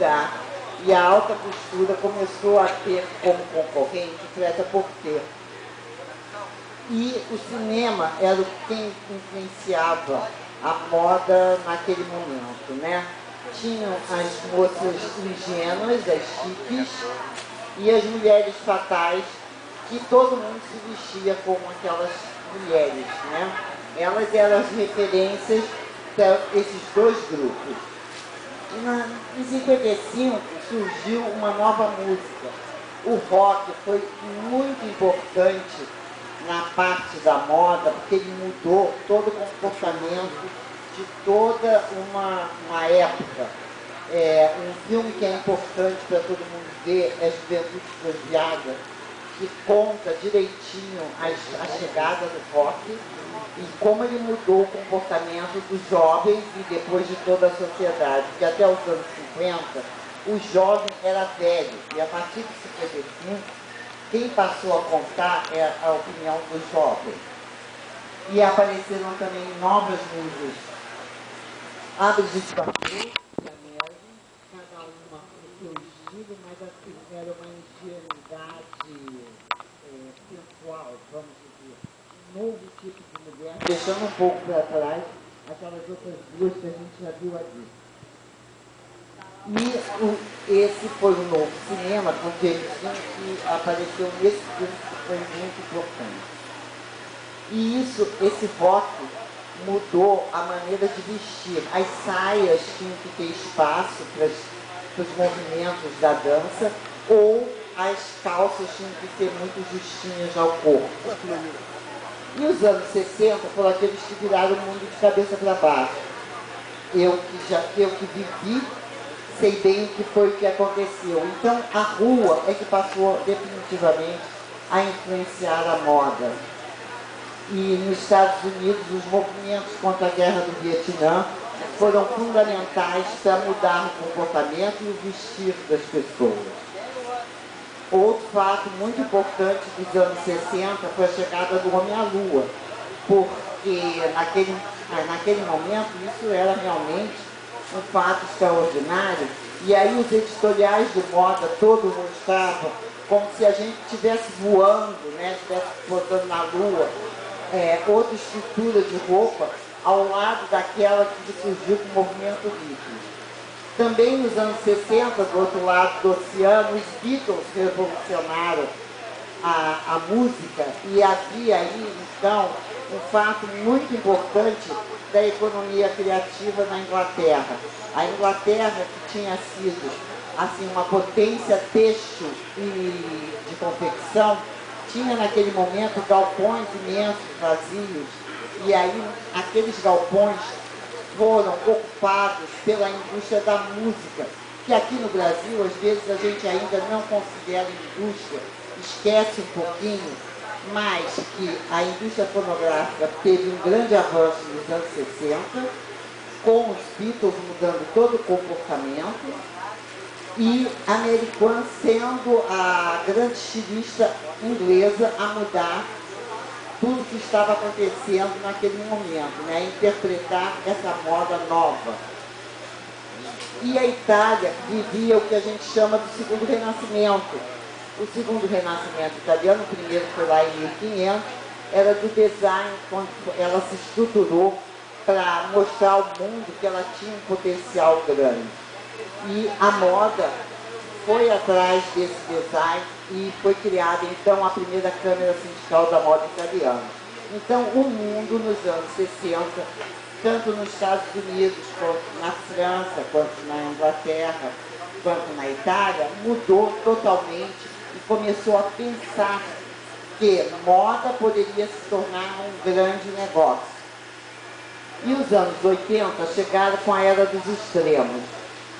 mudar e a alta costura começou a ter como concorrente o prêt-à-porter. E o cinema era quem influenciava a moda naquele momento, né? Tinham as moças ingênuas, as chiques, e as mulheres fatais, que todo mundo se vestia como aquelas mulheres, né? Elas eram as referências para esses dois grupos. E em 55 surgiu uma nova música. O rock foi muito importante na parte da moda, porque ele mudou todo o comportamento de toda uma época. Um filme que é importante para todo mundo ver é Juventude Transviada, que conta direitinho a chegada do rock e como ele mudou o comportamento dos jovens e depois de toda a sociedade. Porque até os anos 50, o jovem era velho, e a partir de 55, quem passou a contar é a opinião dos jovens. E apareceram também novas musas. A Brigitte Bardot e a Mary, cada uma com o seu estilo, mas assim, era uma ingenuidade sensual, vamos dizer. Um novo tipo de mulher, deixando um pouco para trás aquelas outras duas que a gente já viu ali. E esse foi o novo cinema, porque ele que apareceu nesse filme que foi muito importante. E esse rock mudou a maneira de vestir. As saias tinham que ter espaço para os movimentos da dança, ou as calças tinham que ser muito justinhas ao corpo. E os anos 60 foram aqueles que viraram o mundo de cabeça para baixo. Eu que vivi, sei bem o que foi que aconteceu. Então a rua é que passou definitivamente a influenciar a moda. E nos Estados Unidos os movimentos contra a guerra do Vietnã foram fundamentais para mudar o comportamento e o vestir das pessoas. Outro fato muito importante dos anos 60 foi a chegada do homem à lua, porque naquele momento isso era realmente um fato extraordinário, e aí os editoriais de moda todos mostravam como se a gente estivesse voando, né, estivesse botando na lua, outra estrutura de roupa ao lado daquela que surgiu com o movimento hippie. Também nos anos 60, do outro lado do oceano, os Beatles revolucionaram a música, e havia aí, então, um fato muito importante da economia criativa na Inglaterra. A Inglaterra, que tinha sido assim, uma potência têxtil e de confecção, tinha naquele momento galpões imensos, vazios, e aí aqueles galpões foram ocupados pela indústria da música, que aqui no Brasil, às vezes, a gente ainda não considera indústria, esquece um pouquinho, mas que a indústria fonográfica teve um grande avanço nos anos 60, com os Beatles mudando todo o comportamento, e a American sendo a grande estilista inglesa a mudar tudo que estava acontecendo naquele momento, né? Interpretar essa moda nova. E a Itália vivia o que a gente chama do segundo renascimento. O segundo renascimento italiano, o primeiro foi lá em 1500, era do design, quando ela se estruturou para mostrar ao mundo que ela tinha um potencial grande. E a moda foi atrás desse design e foi criada, então, a primeira Câmara Sindical da Moda Italiana. Então, o mundo, nos anos 60, tanto nos Estados Unidos, quanto na França, quanto na Inglaterra, quanto na Itália, mudou totalmente e começou a pensar que moda poderia se tornar um grande negócio. E os anos 80 chegaram com a era dos extremos.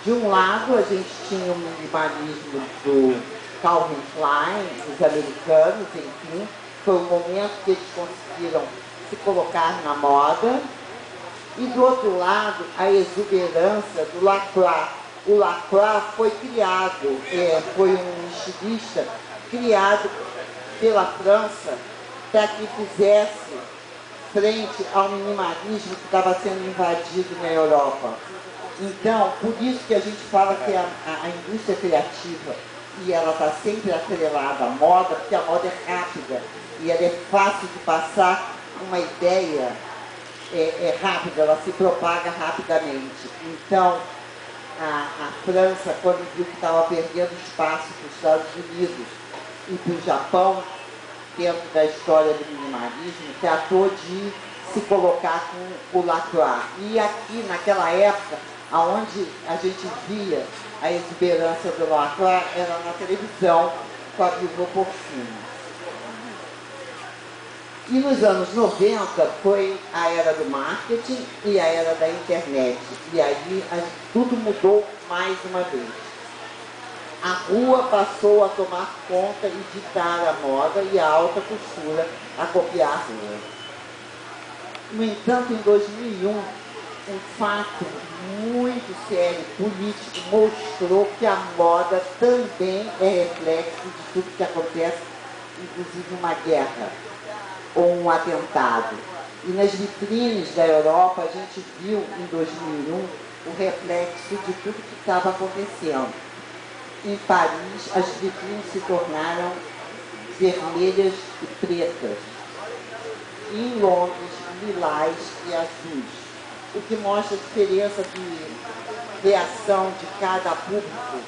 De um lado, a gente tinha o minimalismo do Calvin Klein, dos americanos, enfim, foi o momento que eles conseguiram se colocar na moda. E do outro lado, a exuberância do Lacroix. O Lacroix foi criado, foi um estilista criado pela França para que fizesse frente ao minimalismo que estava sendo invadido na Europa. Então, por isso que a gente fala que a indústria criativa, e ela está sempre atrelada à moda, porque a moda é rápida, e ela é fácil de passar uma ideia, é rápida, ela se propaga rapidamente. Então, a França, quando viu que estava perdendo espaço para os Estados Unidos e para o Japão, dentro da história do minimalismo, tratou de se colocar com o Lacroix. E aqui, naquela época, onde a gente via a exuberância do Lacroix, era na televisão, com a Vivo por cima. E nos anos 90 foi a era do marketing e a era da internet. E aí tudo mudou mais uma vez. A rua passou a tomar conta e ditar a moda e a alta costura a copiar a rua. No entanto, em 2001, um fato muito sério, político, mostrou que a moda também é reflexo de tudo que acontece, inclusive uma guerra ou um atentado. E nas vitrines da Europa, a gente viu em 2001 o reflexo de tudo que estava acontecendo. Em Paris, as vitrines se tornaram vermelhas e pretas. Em Londres, lilás e azuis. O que mostra a diferença de reação de cada público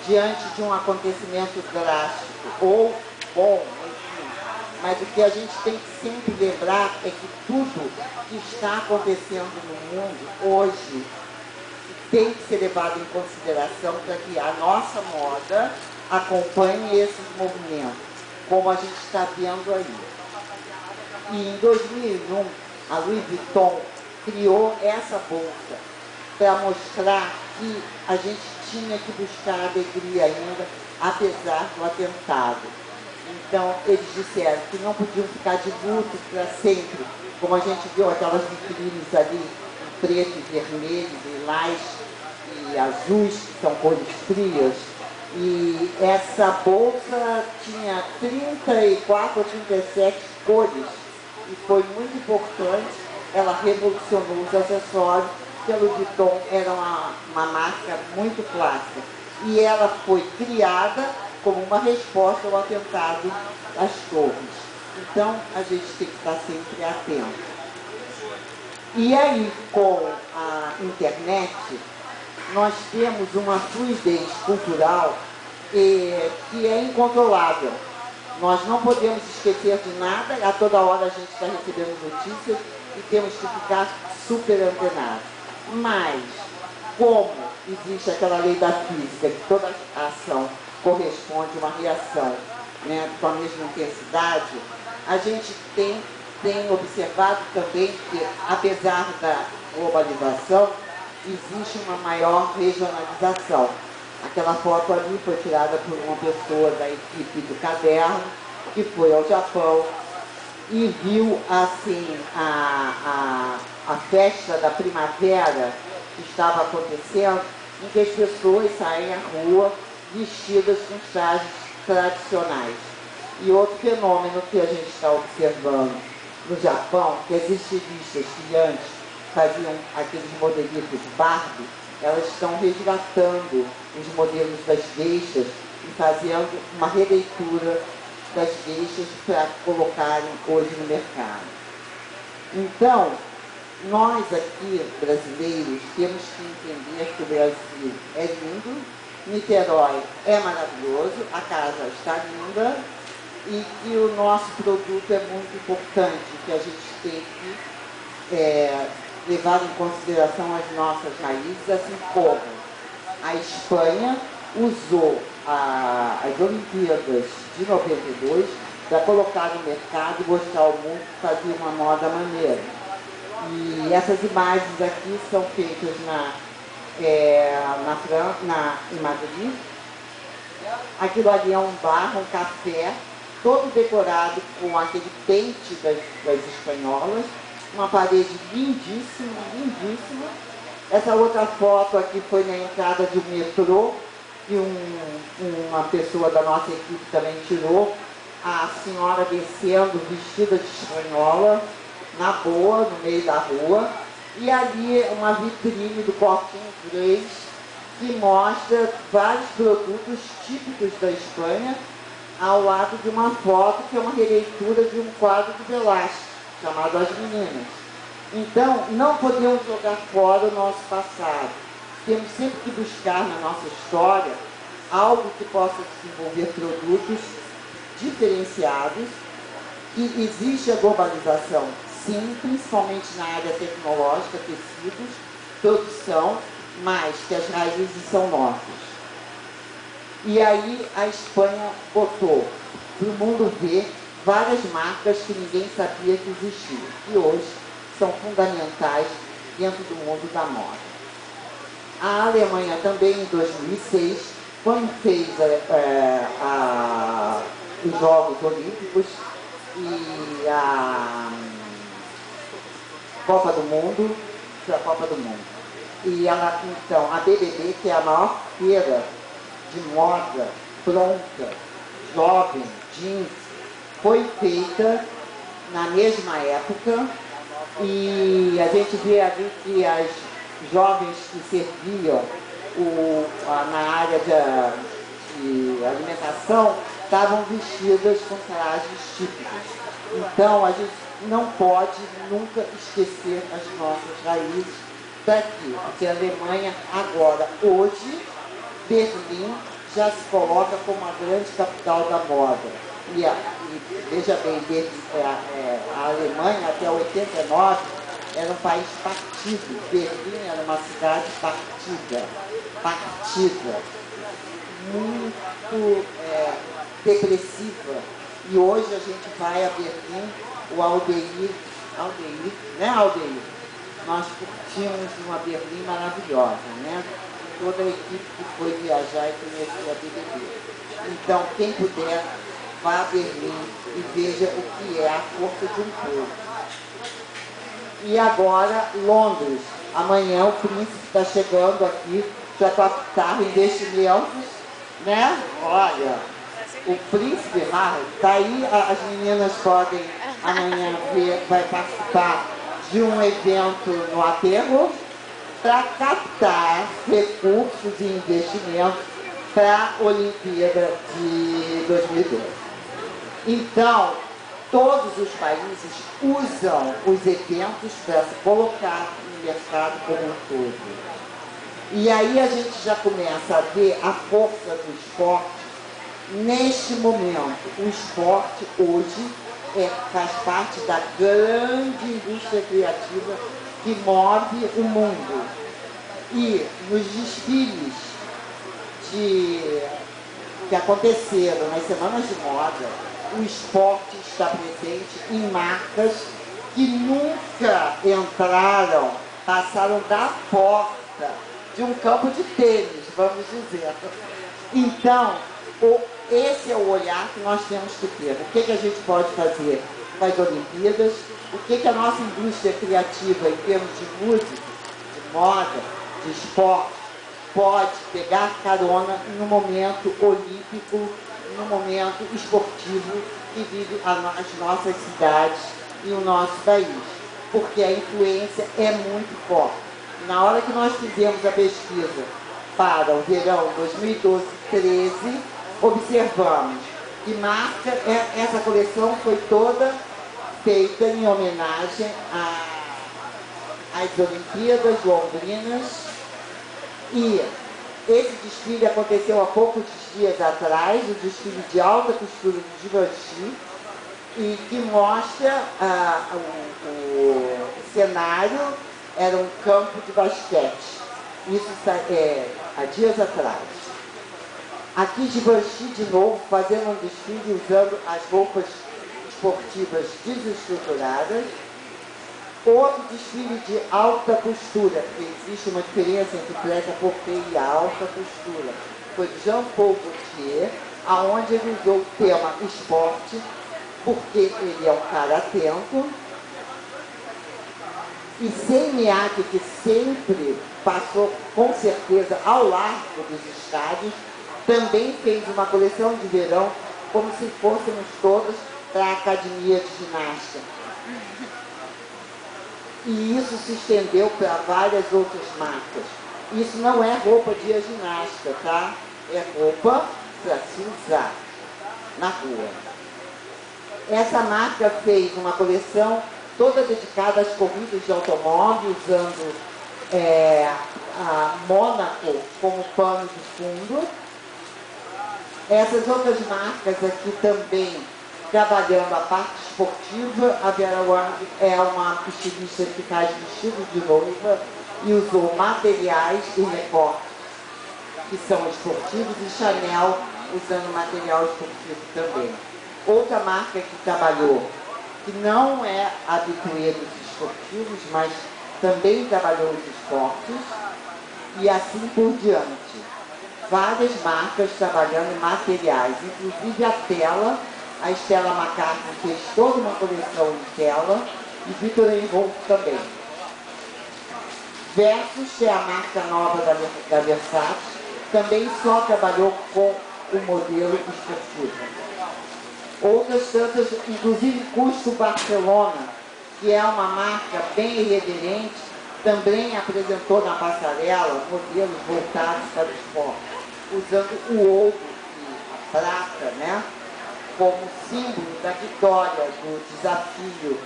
diante de um acontecimento drástico, ou bom, enfim. Mas o que a gente tem que sempre lembrar é que tudo que está acontecendo no mundo hoje tem que ser levado em consideração para que a nossa moda acompanhe esses movimentos, como a gente está vendo aí. E em 2001, a Louis Vuitton criou essa bolsa para mostrar que a gente tinha que buscar alegria ainda, apesar do atentado. Então, eles disseram que não podiam ficar de luto para sempre, como a gente viu aquelas vitrines ali, em preto e vermelho, lilás e azuis, que são cores frias. E essa bolsa tinha 34 ou 37 cores, e foi muito importante, ela revolucionou os acessórios, porque a Louis Vuitton era uma marca muito clássica. E ela foi criada como uma resposta ao atentado às torres. Então, a gente tem que estar sempre atento. E aí, com a internet, nós temos uma fluidez cultural que é incontrolável. Nós não podemos esquecer de nada, a toda hora a gente está recebendo notícias e temos que ficar super antenados. Mas, como existe aquela lei da física, que toda ação corresponde a uma reação, né, com a mesma intensidade, a gente tem observado também que, apesar da globalização, existe uma maior regionalização. Aquela foto ali foi tirada por uma pessoa da equipe do Caderno, que foi ao Japão e viu assim a festa da primavera que estava acontecendo, em que as pessoas saem à rua vestidas com trajes tradicionais. E outro fenômeno que a gente está observando no Japão, que as estilistas que antes faziam aqueles modelitos Barbie, elas estão resgatando os modelos das geishas e fazendo uma releitura das geishas para colocarem hoje no mercado. Então, nós aqui, brasileiros, temos que entender que o Brasil é lindo, Niterói é maravilhoso, a casa está linda e que o nosso produto é muito importante, que a gente tem que levar em consideração as nossas raízes, assim como a Espanha usou as Olimpíadas de 92 para colocar no mercado e mostrar ao mundo que fazia uma moda maneira. E essas imagens aqui são feitas em Madrid. Aquilo ali é um bar, um café, todo decorado com aquele pente das espanholas, uma parede lindíssima, lindíssima. Essa outra foto aqui foi na entrada de um metrô, que uma pessoa da nossa equipe também tirou, a senhora descendo vestida de espanhola, na boa, no meio da rua, E ali uma vitrine do Corte Inglês que mostra vários produtos típicos da Espanha ao lado de uma foto que é uma releitura de um quadro de Velázquez, chamado As Meninas. Então, não podemos jogar fora o nosso passado. Temos sempre que buscar na nossa história algo que possa desenvolver produtos diferenciados, que existe a globalização, sim, principalmente na área tecnológica, tecidos, produção, mas que as raízes são nossas. E aí a Espanha botou para o mundo ver várias marcas que ninguém sabia que existiam, e hoje são fundamentais dentro do mundo da moda. A Alemanha também, em 2006, quando fez os Jogos Olímpicos e a Copa do Mundo, e ela, então, a BBB, que é a maior feira de moda pronta, jovem, jeans, foi feita na mesma época, e a gente vê ali que as jovens que serviam na área de alimentação estavam vestidas com trajes típicos. Então a gente não pode nunca esquecer as nossas raízes daqui, porque a Alemanha agora, hoje, Berlim já se coloca como a grande capital da moda. E veja bem, a Alemanha até 89 era um país partido. Berlim era uma cidade partida, muito depressiva. E hoje a gente vai a Berlim, o Aldeir, né, Aldeir? Nós curtimos uma Berlim maravilhosa, né? Toda a equipe que foi viajar e conhecer a BBB. Então, quem puder, vá a Berlim e veja o que é a força de um povo. E agora, Londres. Amanhã o príncipe está chegando aqui para captar investimentos, né? Olha, o príncipe está aí, as meninas podem amanhã ver, vai participar de um evento no aterro para captar recursos e investimentos para a Olimpíada de 2012. Então, todos os países usam os eventos para se colocar no mercado como um todo. E aí a gente já começa a ver a força do esporte neste momento. O esporte hoje faz parte da grande indústria criativa que move o mundo. E nos desfiles que aconteceram nas semanas de moda, o esporte está presente em marcas que nunca entraram, passaram da porta de um campo de tênis, vamos dizer. Então, esse é o olhar que nós temos que ter. O que a gente pode fazer com as Olimpíadas? O que a nossa indústria criativa, em termos de música, de moda, de esporte, pode pegar carona no momento olímpico, no momento esportivo que vive as nossas cidades e o nosso país. Porque a influência é muito forte. Na hora que nós fizemos a pesquisa para o verão 2012-13, observamos que essa coleção foi toda feita em homenagem às Olimpíadas Londrinas, e esse desfile aconteceu há poucos dias atrás, o desfile de alta costura de Givenchy, e que mostra o cenário, era um campo de basquete. Isso há dias atrás. Aqui Givenchy de novo fazendo um desfile usando as roupas esportivas desestruturadas. Outro desfile de alta costura, porque existe uma diferença entre prêt-à-porter e alta costura. Foi de Jean Paul Gaultier, aonde ele usou o tema esporte, porque ele é um cara atento. E Seimiak, que sempre passou com certeza ao largo dos estádios, também fez uma coleção de verão, como se fôssemos todos para a academia de ginástica. E isso se estendeu para várias outras marcas. Isso não é roupa de ginástica, tá? É roupa para se usar na rua. Essa marca fez uma coleção toda dedicada às corridas de automóvel, usando a Mônaco como pano de fundo. Essas outras marcas aqui também trabalhando a parte esportiva. A Vera Wang é uma estilista que faz vestidos de noiva e usou materiais e recortes que são esportivos, e Chanel usando material esportivo também. Outra marca que trabalhou, que não é habituê dos esportivos, mas também trabalhou os esportes, e assim por diante. Várias marcas trabalhando em materiais, inclusive a tela. A Stella McCartney fez toda uma coleção de tela, e Viktor Rolf também. Versus, que é a marca nova da Versace, também só trabalhou com o modelo esportivo. Outras tantas, inclusive Custo Barcelona, que é uma marca bem irreverente, também apresentou na passarela modelos voltados para o esporte, usando o ouro e a prata, né, como símbolo da vitória, do desafio,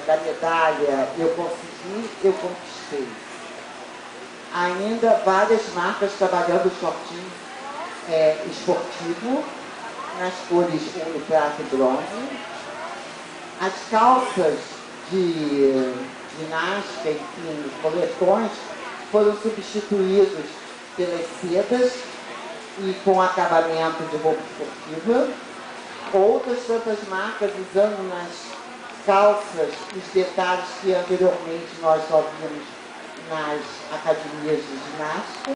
da medalha. Eu consegui, eu conquistei. Ainda várias marcas trabalhando o shortinho esportivo, nas cores ouro, prata e bronze. As calças de ginástica, enfim, os coletões, foram substituídos pelas sedas e com acabamento de roupa esportiva. Outras tantas marcas usando nas calças os detalhes que anteriormente nós só vimos nas academias de ginástica.